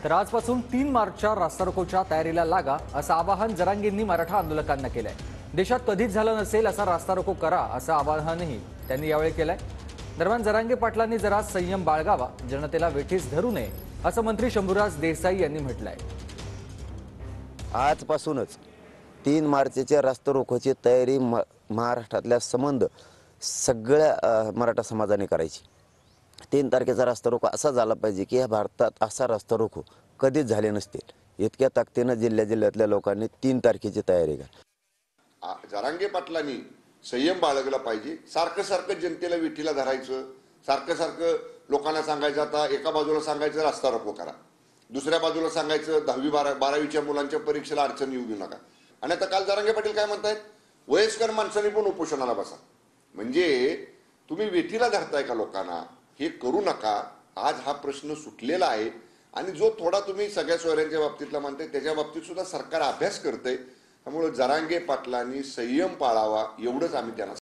तर आजपासून 3 मार्चच्या रास्ता रोकोच्या तयारीला लागा असं आवाहन जरांगेंनी मराठा आंदोलकांना केलंय। देशात कधीच झालं नसेल असा रास्ता रोको करा असं आवाहनही त्यांनी यावेळी केलंय। दरम्यान जरांगे पाटलांनी जरा संयम बाळगावा, जनतेला वेठीस धरू नये असं मंत्री शंभूराज देसाई यांनी म्हटलंय। आजपासूनच 3 मार्चच्या रास्ता रोकोची तयारी महाराष्ट्रातल्या संबंध सगळ्या मराठा समाजाने करायची। 3 तारखेचा रास्ता रोको असा झाला पाहिजे की या भारतात असा रास्ता रोको कधीच झाले नसतील। इतक्या ताकदीने जिल्ह्यातल्या लोकांनी 3 तारखेची तयारी करा। जरांगे पाटलांनी संयम बाळगला पाहिजे। सारखं सारखं जनतेला विठीला धरायचं, सारखं सारखं लोकांना सांगायचं, आता एका बाजूला सांगायचं रास्ता रोको करा, दुसऱ्या बाजूला सांगायचं 10वी 12वीच्या मुलांच्या परीक्षेला अडचण येऊ देऊ नका। आणि आता काल जरांगे पाटील काय म्हणतायत, वयस्कर माणसांनी पण उपोषणाला बसा। म्हणजे तुम्ही विठीला धरताय का लोकांना? हे करू नका। आज हा प्रश्न सुटलेला आहे आणि जो थोडा तुम्ही सगळ्या सोयऱ्यांच्या बाबतीतला म्हणताय त्याच्या बाबतीत सुद्धा सरकार अभ्यास करतंय। त्यामुळे जरांगे पाटलांनी संयम पाळावा एवढंच आम्ही त्यांना